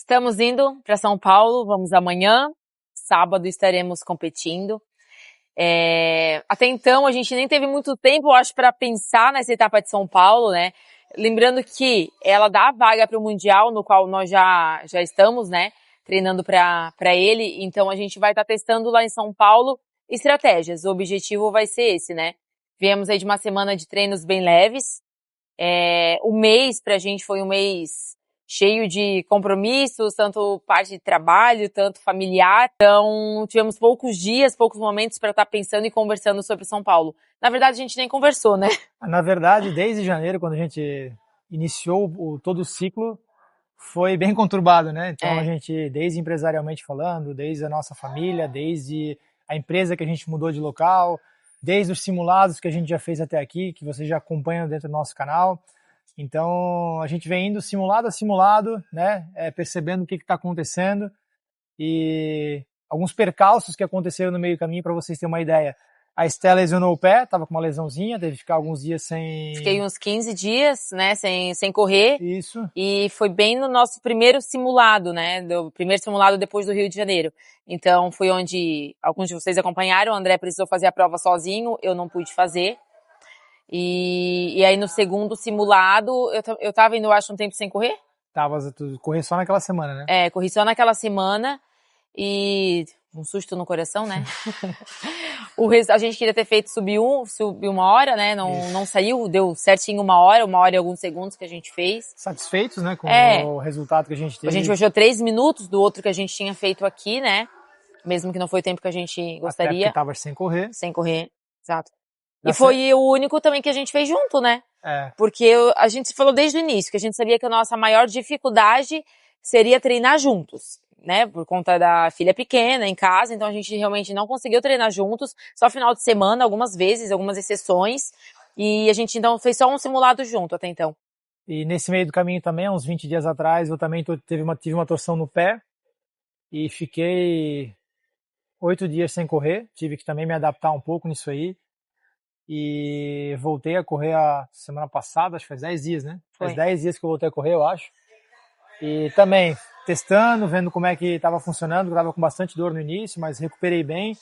Estamos indo para São Paulo, vamos amanhã. Sábado estaremos competindo. Até então a gente nem teve muito tempo, eu acho, para pensar nessa etapa de São Paulo, né? Lembrando que ela dá a vaga para o Mundial, no qual nós já estamos, né? Treinando para ele. Então a gente vai estar testando lá em São Paulo estratégias. O objetivo vai ser esse, né? Viemos aí de uma semana de treinos bem leves. O mês pra gente foi um mês cheio de compromissos, tanto parte de trabalho, tanto familiar. Então, tivemos poucos dias, poucos momentos para estar pensando e conversando sobre São Paulo. Na verdade, a gente nem conversou, né? Na verdade, desde janeiro, quando a gente iniciou todo o ciclo, foi bem conturbado, né? Então, a gente, desde empresarialmente falando, desde a nossa família, desde a empresa que a gente mudou de local, desde os simulados que a gente já fez até aqui, que vocês já acompanham dentro do nosso canal. Então, a gente vem indo simulado a simulado, né? Percebendo o que está acontecendo e alguns percalços que aconteceram no meio do caminho, para vocês terem uma ideia. A Estela lesionou o pé, estava com uma lesãozinha, teve que ficar alguns dias sem... Fiquei uns 15 dias, né, sem correr. Isso. E foi bem no nosso primeiro simulado, né, do primeiro simulado depois do Rio de Janeiro. Então, foi onde alguns de vocês acompanharam, o André precisou fazer a prova sozinho, eu não pude fazer. E aí no segundo simulado, eu tava indo, eu acho, um tempo sem correr? Correr só naquela semana, né? Corri só naquela semana e um susto no coração, né? A gente queria ter feito subir uma hora, né? Não saiu, deu certinho uma hora e alguns segundos que a gente fez. Satisfeitos, né, com o resultado que a gente teve. A gente fechou 3 minutos do outro que a gente tinha feito aqui, né? Mesmo que não foi o tempo que a gente gostaria. Até porque tava sem correr. Sem correr, exato. E foi o único também que a gente fez junto, né? Porque a gente falou desde o início que a gente sabia que a nossa maior dificuldade seria treinar juntos, né? Por conta da filha pequena em casa, então a gente realmente não conseguiu treinar juntos, só final de semana, algumas vezes, algumas exceções, e a gente então fez só um simulado junto até então. E nesse meio do caminho também, uns 20 dias atrás, eu também tive uma torção no pé e fiquei 8 dias sem correr, tive que também me adaptar um pouco nisso aí. E voltei a correr a semana passada, acho que faz 10 dias, né? Faz 10 dias que eu voltei a correr, eu acho. E também testando, vendo como é que estava funcionando, eu estava com bastante dor no início, mas recuperei bem.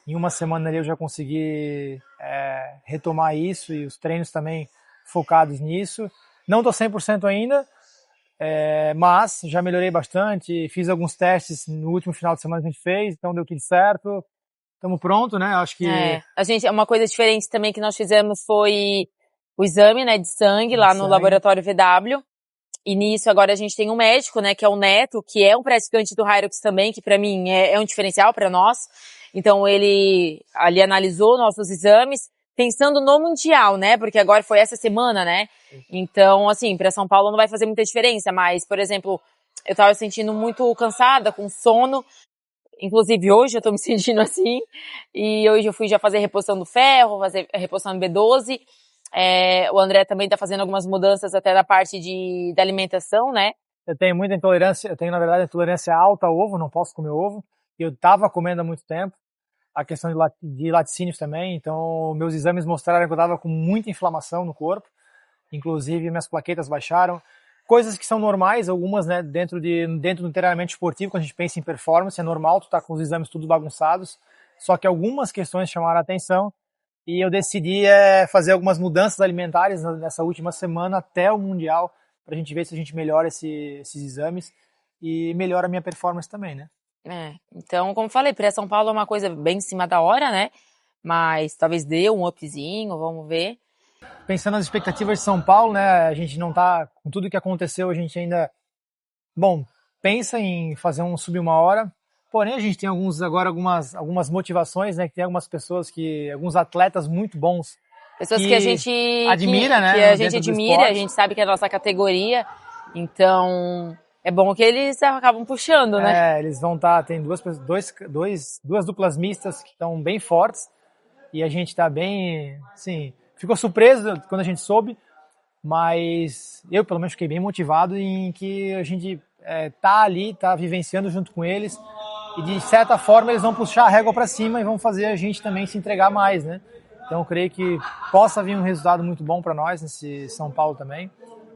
Em uma semana ali eu já consegui retomar isso e os treinos também focados nisso. Não estou 100% ainda, mas já melhorei bastante. Fiz alguns testes no último final de semana que a gente fez, então deu tudo certo. Estamos prontos, né? Acho que... Uma coisa diferente também que nós fizemos foi o exame, né, de sangue lá no laboratório VW. E nisso agora a gente tem um médico, né, que é o Neto, que é um praticante do Hyrox também, que pra mim é um diferencial pra nós. Então ele ali analisou nossos exames, pensando no Mundial, né, porque agora foi essa semana, né. Então, assim, pra São Paulo não vai fazer muita diferença, mas, por exemplo, eu tava sentindo muito cansada, com sono. Inclusive hoje eu tô me sentindo assim, e hoje eu fui já fazer reposição do ferro, fazer reposição do B12, o André também tá fazendo algumas mudanças até da parte da alimentação, né? Eu tenho muita intolerância, eu tenho na verdade intolerância alta a ovo, não posso comer ovo, eu tava comendo há muito tempo, a questão de laticínios também, então meus exames mostraram que eu tava com muita inflamação no corpo, inclusive minhas plaquetas baixaram, coisas que são normais, algumas, né, dentro do treinamento esportivo, quando a gente pensa em performance, é normal tu tá com os exames tudo bagunçados, só que algumas questões chamaram a atenção e eu decidi fazer algumas mudanças alimentares nessa última semana até o Mundial, pra gente ver se a gente melhora esses exames e melhora a minha performance também, né? Então, como falei, para São Paulo é uma coisa bem em cima da hora, né? Mas talvez dê um upzinho, vamos ver. Pensando nas expectativas de São Paulo, né, a gente não tá, com tudo que aconteceu, a gente ainda, pensa em fazer um sub uma hora, porém a gente tem algumas motivações, né, que tem algumas pessoas alguns atletas muito bons. Pessoas que a gente admira, né? Que a gente admira, a gente sabe que é a nossa categoria, então é bom que eles acabam puxando, né? Eles vão tem duas duplas mistas que estão bem fortes e a gente tá bem, assim, ficou surpreso quando a gente soube, mas eu pelo menos fiquei bem motivado em que a gente tá ali, tá vivenciando junto com eles e de certa forma eles vão puxar a régua para cima e vão fazer a gente também se entregar mais, né? Então eu creio que possa vir um resultado muito bom para nós nesse São Paulo também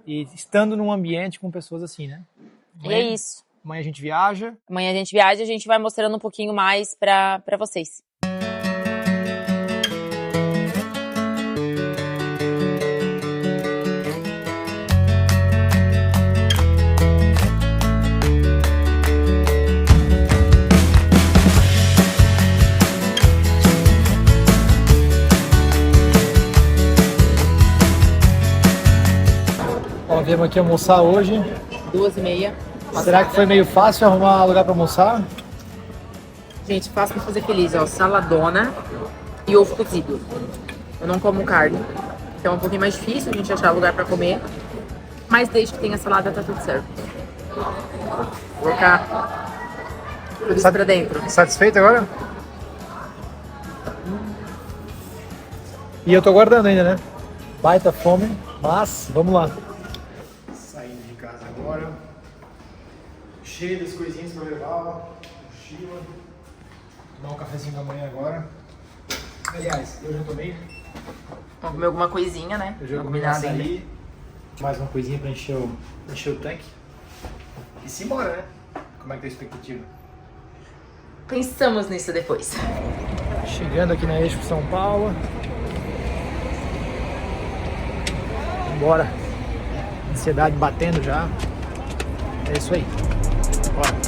e estando num ambiente com pessoas assim, né? E é isso. Amanhã a gente viaja. Amanhã a gente viaja e a gente vai mostrando um pouquinho mais pra vocês. Ó, viemos aqui almoçar hoje. 2h30. Será que foi meio fácil arrumar lugar para almoçar? Gente, fácil pra fazer feliz, ó. Saladona e ovo cozido. Eu não como carne, então é um pouquinho mais difícil a gente achar lugar pra comer. Mas desde que tenha salada, tá tudo certo. Vou colocar tudo isso pra dentro. Satisfeito agora? E eu tô guardando ainda, né? Baita fome, mas vamos lá. Saindo de casa agora. Cheio das coisinhas pra levar, mochila. Tomar um cafezinho da manhã agora. Aliás, eu já tomei, né? Vamos comer alguma coisinha, né? Eu já comi açaí. Mais uma coisinha pra encher o tanque. E simbora, né? Como é que tá a expectativa? Pensamos nisso depois. Chegando aqui na Expo São Paulo. Bora. Ansiedade batendo já. É isso aí. Bora.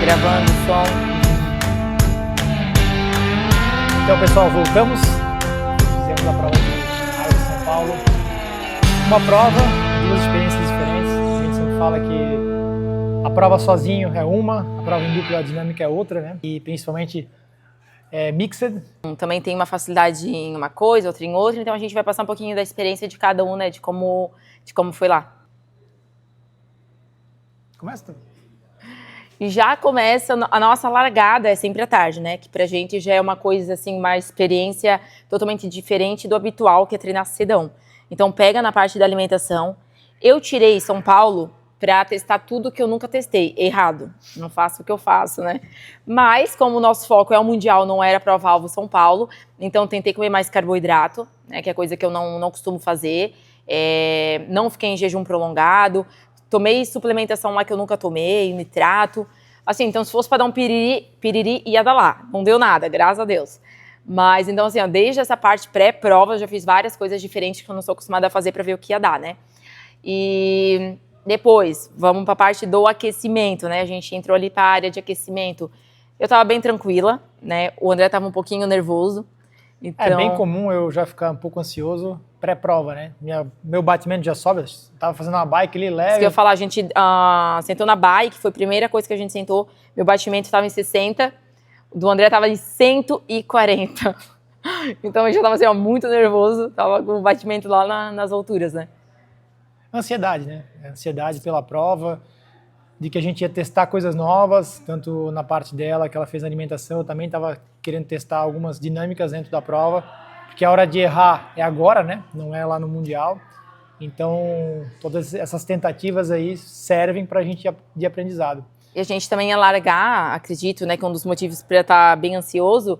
Gravando o som. Então, pessoal, voltamos. Fizemos a prova de Área de São Paulo. Uma prova, duas experiências diferentes. A gente sempre fala que a prova sozinho é uma, a prova em dupla dinâmica é outra, né? E principalmente mixed. Também tem uma facilidade em uma coisa, outra em outra, então a gente vai passar um pouquinho da experiência de cada um, né? De como foi lá. Começa? E já começa a nossa largada, é sempre à tarde, né? Que pra gente já é uma coisa, assim, uma experiência totalmente diferente do habitual, que é treinar cedão. Então pega na parte da alimentação. Eu tirei São Paulo pra testar tudo que eu nunca testei. Errado. Não faço o que eu faço, né? Mas, como o nosso foco é o Mundial, não era prova-alvo São Paulo, então tentei comer mais carboidrato, né? Que é coisa que eu não costumo fazer. Não fiquei em jejum prolongado. Tomei suplementação lá que eu nunca tomei, nitrato. Assim, então se fosse para dar um piriri, ia dar lá. Não deu nada, graças a Deus. Mas, então assim, ó, desde essa parte pré-prova, eu já fiz várias coisas diferentes que eu não sou acostumada a fazer para ver o que ia dar, né? E depois, vamos para a parte do aquecimento, né? A gente entrou ali para a área de aquecimento. Eu tava bem tranquila, né? O André tava um pouquinho nervoso. Então... É bem comum eu já ficar um pouco ansioso pré-prova, né? Meu batimento já sobe, eu tava fazendo uma bike ali leve. Isso que eu ia falar, a gente sentou na bike, foi a primeira coisa que a gente sentou, meu batimento estava em 60, o do André estava em 140. Então eu já estava assim, ó, muito nervoso, tava com o batimento lá nas alturas, né? Ansiedade, né? Ansiedade pela prova, de que a gente ia testar coisas novas, tanto na parte dela, que ela fez na alimentação, eu também estava querendo testar algumas dinâmicas dentro da prova, porque a hora de errar é agora, né? Não é lá no Mundial. Então, todas essas tentativas aí servem para a gente de aprendizado. E a gente também ia largar, acredito, né, que um dos motivos para estar bem ansioso,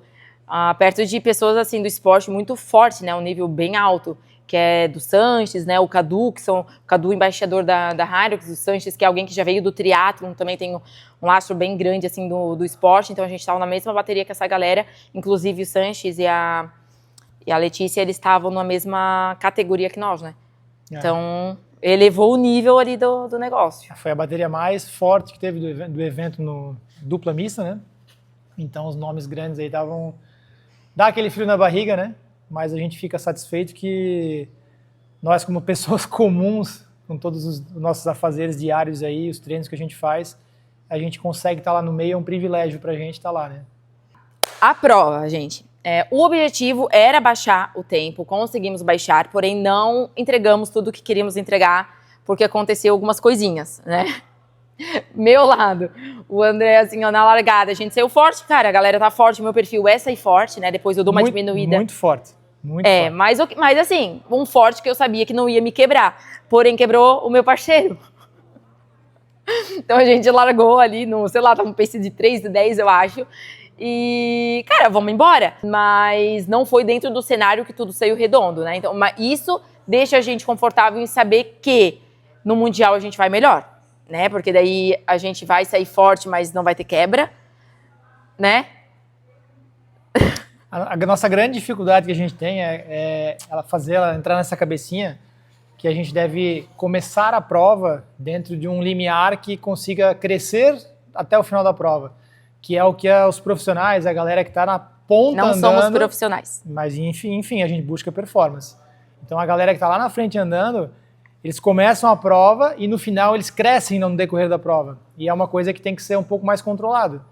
perto de pessoas assim do esporte muito forte, né, um nível bem alto, que é do Sanches, né, o Cadu, o Cadu embaixador da Hyrox, o Sanches, que é alguém que já veio do triatlon, também tem um lastro bem grande assim do esporte, então a gente estava na mesma bateria que essa galera, inclusive o Sanches e a Letícia, eles estavam na mesma categoria que nós, né? Então, elevou o nível ali do negócio. Foi a bateria mais forte que teve do evento no dupla mista, né? Então, os nomes grandes aí estavam... Dá aquele frio na barriga, né? Mas a gente fica satisfeito que nós, como pessoas comuns, com todos os nossos afazeres diários aí, os treinos que a gente faz, a gente consegue estar lá no meio, é um privilégio pra gente estar lá, né? A prova, gente. O objetivo era baixar o tempo, conseguimos baixar, porém não entregamos tudo o que queríamos entregar, porque aconteceu algumas coisinhas, né? Meu lado, o André, assim, ó, na largada, a gente saiu forte, cara, a galera tá forte, meu perfil é sair forte, né? Depois eu dou uma diminuída. Muito forte, muito forte. Mas assim, um forte que eu sabia que não ia me quebrar, porém quebrou o meu parceiro. Então a gente largou ali no, sei lá, tá um pace de 3:10, eu acho. E, cara, vamos embora. Mas não foi dentro do cenário que tudo saiu redondo, né? Então, isso deixa a gente confortável em saber que no Mundial a gente vai melhor, né? Porque daí a gente vai sair forte, mas não vai ter quebra, né? A nossa grande dificuldade que a gente tem é fazer ela entrar nessa cabecinha que a gente deve começar a prova dentro de um limiar que consiga crescer até o final da prova. Que é o que os profissionais, a galera que está na ponta não andando... Não somos profissionais. Mas, enfim, a gente busca performance. Então, a galera que está lá na frente andando, eles começam a prova e, no final, eles crescem no decorrer da prova. E é uma coisa que tem que ser um pouco mais controlado.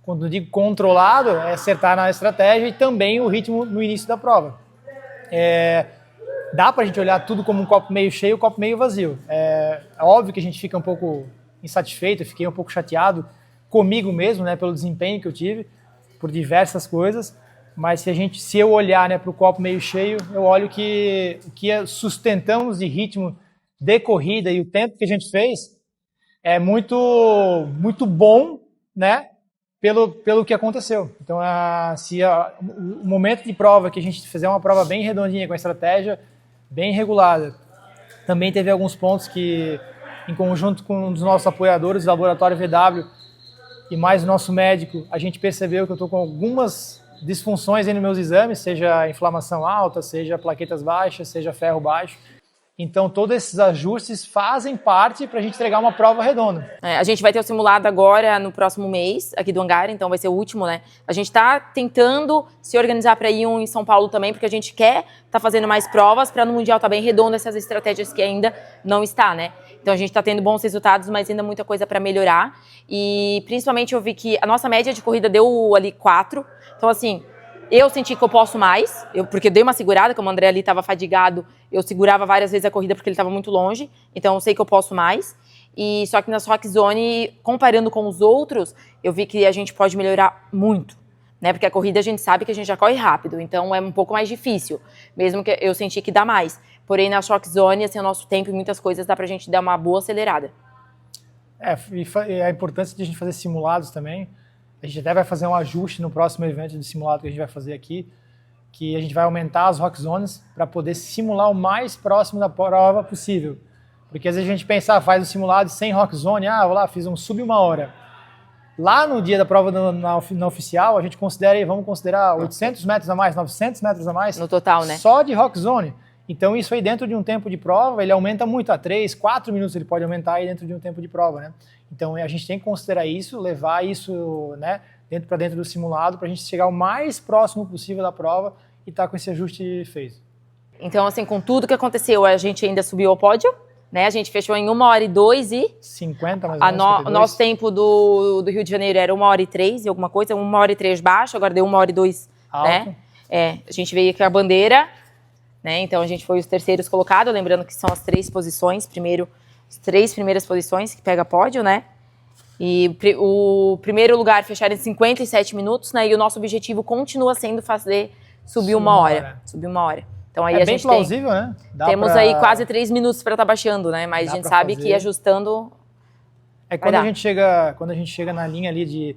Quando eu digo controlado, é acertar na estratégia e também o ritmo no início da prova. Dá para a gente olhar tudo como um copo meio cheio, um copo meio vazio. É óbvio que a gente fica um pouco insatisfeito, eu fiquei um pouco chateado comigo mesmo, né, pelo desempenho que eu tive, por diversas coisas, mas se eu olhar, né, para o copo meio cheio, eu olho que o que sustentamos de ritmo de corrida e o tempo que a gente fez é muito, muito bom, né, pelo que aconteceu. Então, o momento de prova, que a gente fizer uma prova bem redondinha, com a estratégia bem regulada, também teve alguns pontos que, em conjunto com um dos nossos apoiadores, o Laboratório VW, e mais o nosso médico, a gente percebeu que eu estou com algumas disfunções aí nos meus exames, seja inflamação alta, seja plaquetas baixas, seja ferro baixo. Então, todos esses ajustes fazem parte para a gente entregar uma prova redonda. A gente vai ter o simulado agora no próximo mês, aqui do Hangar, então vai ser o último, né? A gente está tentando se organizar para ir um em São Paulo também, porque a gente quer estar fazendo mais provas para no Mundial estar bem redondo essas estratégias que ainda não está, né? Então, a gente está tendo bons resultados, mas ainda muita coisa para melhorar. E, principalmente, eu vi que a nossa média de corrida deu ali 4. Então, assim, eu senti que eu posso mais, porque eu dei uma segurada, como o André ali estava fadigado, eu segurava várias vezes a corrida porque ele estava muito longe, então eu sei que eu posso mais. E só que na Rock Zone, comparando com os outros, eu vi que a gente pode melhorar muito, né? Porque a corrida a gente sabe que a gente já corre rápido, então é um pouco mais difícil, mesmo que eu senti que dá mais. Porém, na Rock Zone, assim, o nosso tempo e muitas coisas dá pra gente dar uma boa acelerada. E a importância de a gente fazer simulados também. A gente até vai fazer um ajuste no próximo evento de simulado que a gente vai fazer aqui, que a gente vai aumentar as Rock Zones para poder simular o mais próximo da prova possível. Porque às vezes a gente pensa, faz o simulado sem Rock Zone, vou lá, fiz um sub 1 hora. Lá no dia da prova na oficial, a gente vamos considerar 800 metros a mais, 900 metros a mais. No total, né? Só de Rock Zone. Então isso aí dentro de um tempo de prova, ele aumenta muito, a 3, 4 minutos ele pode aumentar aí dentro de um tempo de prova, né? Então a gente tem que considerar isso, levar isso, né, dentro do simulado para a gente chegar o mais próximo possível da prova e estar com esse ajuste feito. Então, assim, com tudo que aconteceu, a gente ainda subiu ao pódio, né? A gente fechou em 1h02 e... 50, mais ou menos. O nosso tempo do Rio de Janeiro era 1h03 e alguma coisa, 1h03 baixo, agora deu 1h02, né? A gente veio aqui a bandeira, né? Então a gente foi os terceiros colocados, lembrando que são as 3 posições, as 3 primeiras posições que pega pódio, né? E o primeiro lugar fechar em 57 minutos, né? E o nosso objetivo continua sendo subir uma hora. Subir 1 hora. Então aí a bem gente plausível, né? Temos aí quase 3 minutos para estar baixando, né? Mas a gente sabe que ajustando. Quando a gente chega na linha ali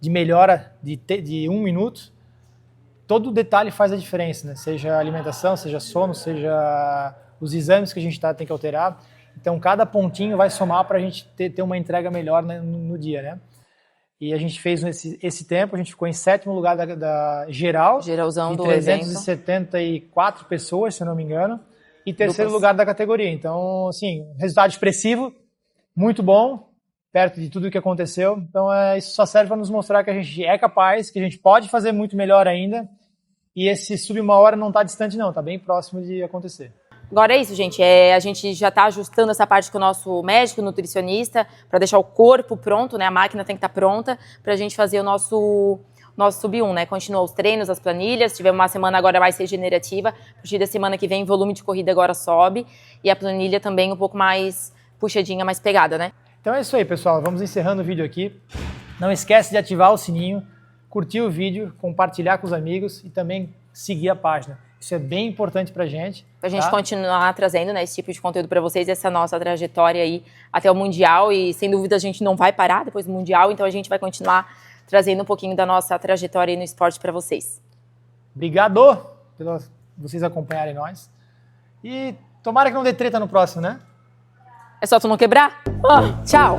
de melhora de 1 minuto, todo detalhe faz a diferença, né? Seja alimentação, seja sono, seja os exames que a gente tem que alterar. Então, cada pontinho vai somar para a gente ter uma entrega melhor no dia, né? E a gente fez esse tempo, a gente ficou em 7º lugar da geral, Geralzão de do 374 pessoas, se eu não me engano, e 3º lugar da categoria. Então, assim, resultado expressivo, muito bom, perto de tudo que aconteceu. Então, isso só serve para nos mostrar que a gente é capaz, que a gente pode fazer muito melhor ainda, e esse sub 1 hora não está distante não, está bem próximo de acontecer. Agora é isso, gente. A gente já está ajustando essa parte com o nosso médico, nutricionista, para deixar o corpo pronto, né? A máquina tem que estar pronta para a gente fazer o nosso sub 1, né? Continua os treinos, as planilhas. Tivemos uma semana agora mais regenerativa. A partir da semana que vem, o volume de corrida agora sobe. E a planilha também um pouco mais puxadinha, mais pegada, né? Então é isso aí, pessoal. Vamos encerrando o vídeo aqui. Não esquece de ativar o sininho, curtir o vídeo, compartilhar com os amigos e também seguir a página. Isso é bem importante pra gente. Pra gente continuar trazendo, né, esse tipo de conteúdo para vocês, essa nossa trajetória aí até o Mundial. E sem dúvida a gente não vai parar depois do Mundial, então a gente vai continuar trazendo um pouquinho da nossa trajetória aí no esporte para vocês. Obrigado por vocês acompanharem nós. E tomara que não dê treta no próximo, né? É só tu não quebrar? Tchau!